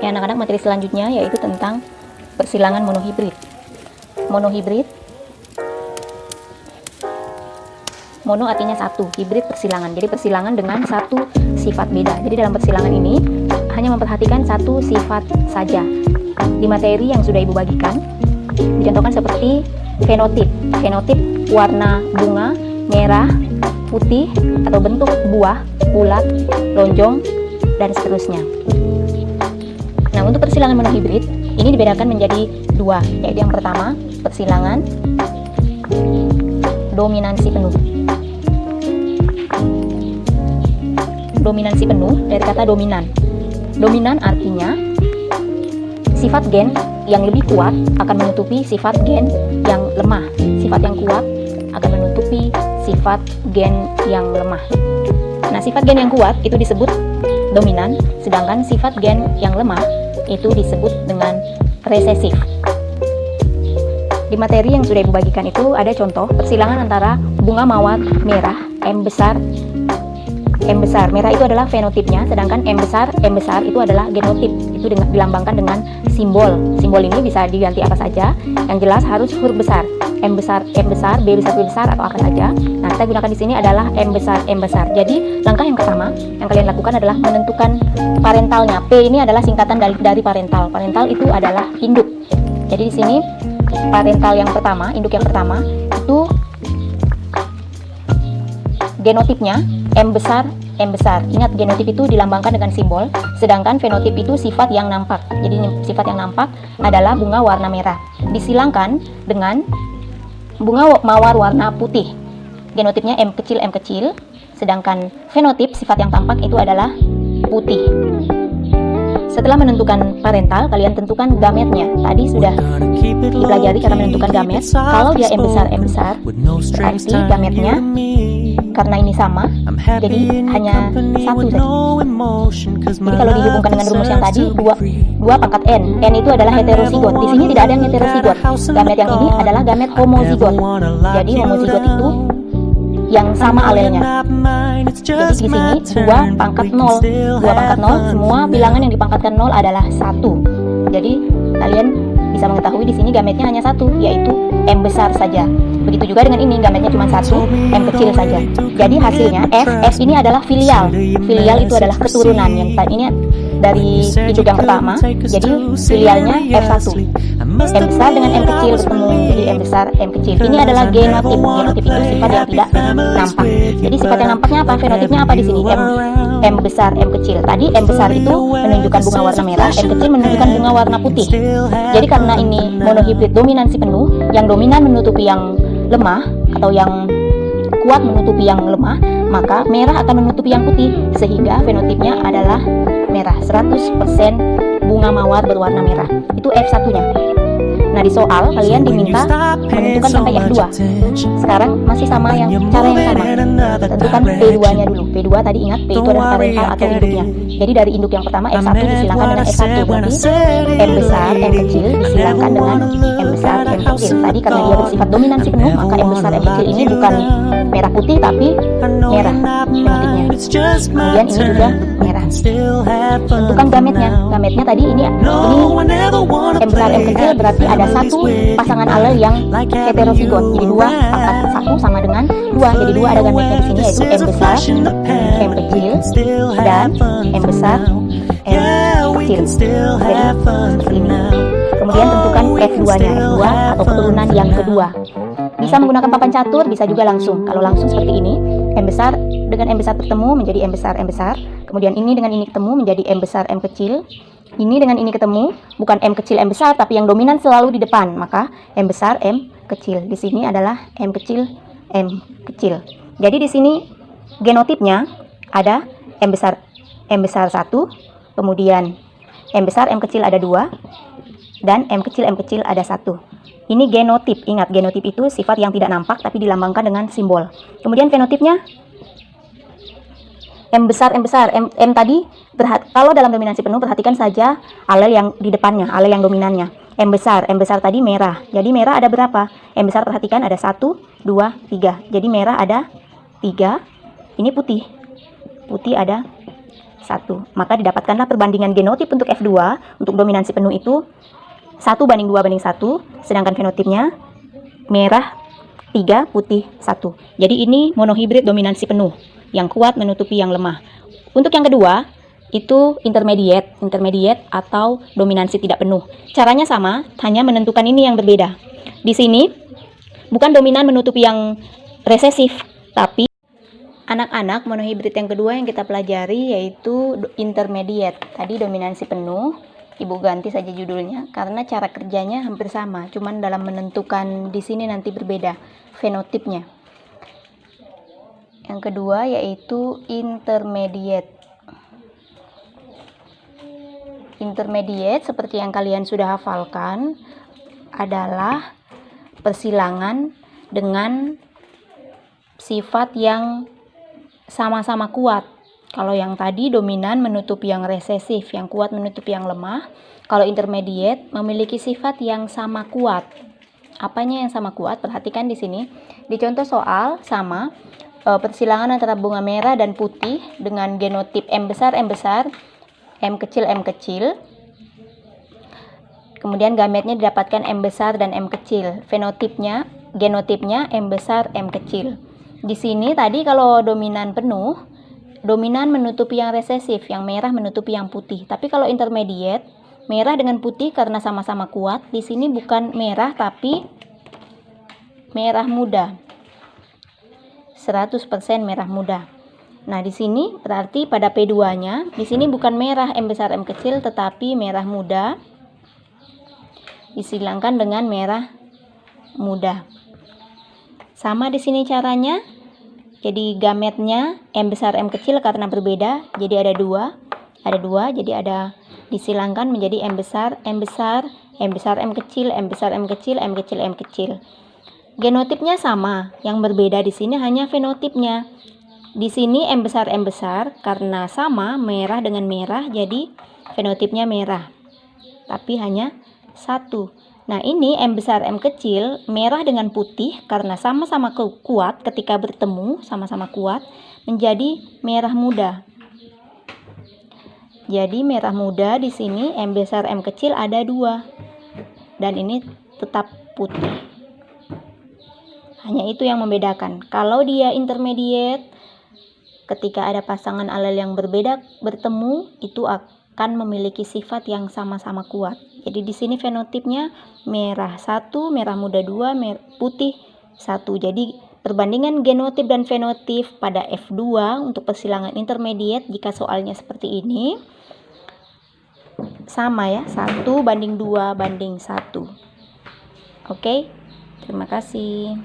anak-anak, materi selanjutnya yaitu tentang persilangan monohibrid. Monohibrid, mono artinya satu, hibrid persilangan. Jadi persilangan dengan satu sifat beda. Jadi dalam persilangan ini hanya memperhatikan satu sifat saja. Di materi yang sudah Ibu bagikan, dicontohkan seperti fenotip. Fenotip warna bunga, merah, putih, atau bentuk buah, bulat, lonjong, dan seterusnya. Nah, untuk persilangan monohibrid, ini dibedakan menjadi dua, yaitu yang pertama, persilangan dominansi penuh. Dominansi penuh dari kata dominan. Dominan artinya sifat gen yang lebih kuat akan menutupi sifat gen yang lemah. Sifat yang kuat akan menutupi sifat gen yang lemah. Nah, sifat gen yang kuat itu disebut dominan, sedangkan sifat gen yang lemah itu disebut dengan resesif. Di materi yang sudah Ibu bagikan itu ada contoh persilangan antara bunga mawar merah M besar. Merah itu adalah fenotipnya, sedangkan M besar itu adalah genotip. Itu dilambangkan dengan simbol. Simbol ini bisa diganti apa saja. Yang jelas harus huruf besar. M besar, B besar atau apa saja. Nah, kita gunakan di sini adalah M besar. Jadi, langkah yang pertama yang kalian lakukan adalah menentukan parentalnya. P ini adalah singkatan dari parental. Parental itu adalah induk. Jadi di sini parental yang pertama, induk yang pertama itu genotipnya M besar. Ingat, genotip itu dilambangkan dengan simbol, sedangkan fenotip itu sifat yang nampak. Jadi sifat yang nampak adalah bunga warna merah. Disilangkan dengan bunga mawar warna putih. Genotipnya M kecil, sedangkan fenotip sifat yang tampak itu adalah putih. Setelah menentukan parental, kalian tentukan gametnya. Tadi sudah dipelajari cara menentukan gamet. Kalau dia M besar, berarti gametnya karena ini sama, jadi hanya satu saja. Jadi kalau dihubungkan dengan rumus yang tadi, 2 pangkat N. N itu adalah heterozigot. Di sini tidak ada yang heterozigot. Gamet yang ini adalah gamet homozigot. Jadi homozigot itu yang sama alelnya. Jadi di sini 2 pangkat 0. Semua bilangan yang dipangkatkan 0 adalah 1. Jadi kalian bisa mengetahui di sini gametnya hanya satu, yaitu M besar saja. Begitu juga dengan ini, gametnya cuma satu, M kecil saja. Jadi hasilnya F ini adalah filial. Filial itu adalah keturunan. Yang ini dari induk yang pertama, jadi filialnya F1. M besar dengan M kecil bertemu, jadi M besar, M kecil. Ini adalah genotip. Genotip itu sifat yang tidak nampak. Jadi sifat yang nampaknya apa? Fenotipnya apa di sini? M besar, M kecil. Tadi M besar itu menunjukkan bunga warna merah, M kecil menunjukkan bunga warna putih. Jadi karena ini monohibrid dominansi penuh, yang dominan menutupi yang lemah atau yang kuat menutupi yang lemah, maka merah akan menutupi yang putih, sehingga fenotipnya adalah merah. 100% bunga mawar berwarna merah. Itu F1-nya. Nah, di soal kalian diminta menentukan sampai F2. Sekarang masih sama cara yang sama. Tentukan P2-nya dulu. P2 tadi ingat, P itu adalah parental atau induknya. Jadi dari induk yang pertama F1 disilangkan dengan F1. Berarti M besar, M kecil disilangkan dengan M besar, M kecil. Tadi karena dia bersifat dominansi penuh, maka M besar, M kecil ini bukan merah putih tapi merah fenotipnya. Kemudian ini juga merah. Tentukan gametnya. Gametnya tadi ini M besar, M kecil berarti ada satu pasangan alel yang heterozigot. Jadi 2 pangkat 1 sama dengan 2. Jadi 2 ada gametnya di sini, yaitu M besar, M kecil, dan M besar, M kecil. Jadi seperti ini. Kemudian tentukan F2-nya, F2 atau keturunan yang kedua. Bisa menggunakan papan catur, bisa juga langsung. Kalau langsung seperti ini, M besar dengan M besar bertemu menjadi M besar, M besar. Kemudian ini dengan ini ketemu menjadi M besar, M kecil. Ini dengan ini ketemu, bukan M kecil, M besar, tapi yang dominan selalu di depan. Maka M besar, M kecil. Di sini adalah M kecil, M kecil. Jadi di sini genotipnya ada M besar 1, kemudian M besar, M kecil ada 2, dan M kecil ada 1. Ini genotip. Ingat, genotip itu sifat yang tidak nampak tapi dilambangkan dengan simbol. Kemudian fenotipnya M besar, M tadi, kalau dalam dominansi penuh perhatikan saja alel yang di depannya, alel yang dominannya. M besar tadi merah. Jadi merah ada berapa? M besar perhatikan ada 1, 2, 3. Jadi merah ada 3. Ini putih ada 1. Maka didapatkanlah perbandingan genotip untuk F2 untuk dominansi penuh itu 1:2:1, sedangkan fenotipnya merah 3, putih 1. Jadi ini monohibrid dominansi penuh, yang kuat menutupi yang lemah. Untuk yang kedua, itu intermediate atau dominansi tidak penuh. Caranya sama, hanya menentukan ini yang berbeda. Di sini bukan dominan menutupi yang resesif, tapi anak-anak monohibrid yang kedua yang kita pelajari yaitu intermediate. Tadi dominansi penuh, Ibu ganti saja judulnya karena cara kerjanya hampir sama, cuman dalam menentukan di sini nanti berbeda fenotipnya. Yang kedua yaitu intermediate. Intermediate seperti yang kalian sudah hafalkan adalah persilangan dengan sifat yang sama-sama kuat. Kalau yang tadi dominan menutupi yang resesif, yang kuat menutupi yang lemah. Kalau intermediate memiliki sifat yang sama kuat. Apanya yang sama kuat? Perhatikan di sini. Di contoh soal sama persilangan antara bunga merah dan putih dengan genotip M besar, M kecil, M kecil. Kemudian gametnya didapatkan M besar dan M kecil. Genotipnya M besar, M kecil. Di sini tadi kalau dominan penuh, dominan menutupi yang resesif, yang merah menutupi yang putih. Tapi kalau intermediate, merah dengan putih karena sama-sama kuat, di sini bukan merah tapi merah muda. 100% merah muda. Nah, di sini berarti pada P2-nya, di sini bukan merah M besar M kecil tetapi merah muda disilangkan dengan merah muda. Sama di sini caranya. Jadi gametnya M besar M kecil karena berbeda, jadi ada dua, jadi ada disilangkan menjadi M besar, M kecil, M kecil. Genotipnya sama, yang berbeda di sini hanya fenotipnya. Di sini M besar karena sama merah dengan merah, jadi fenotipnya merah, tapi hanya 1. Nah, ini M besar M kecil merah dengan putih karena sama-sama kuat ketika bertemu, sama-sama kuat menjadi merah muda. Jadi merah muda di sini M besar M kecil ada 2. Dan ini tetap putih. Hanya itu yang membedakan. Kalau dia intermediate, ketika ada pasangan alel yang berbeda bertemu, itu akan memiliki sifat yang sama-sama kuat. Jadi di sini fenotipnya merah 1, merah muda 2, putih 1. Jadi perbandingan genotip dan fenotip pada F2 untuk persilangan intermediate jika soalnya seperti ini sama ya, 1:2:1. Oke, terima kasih.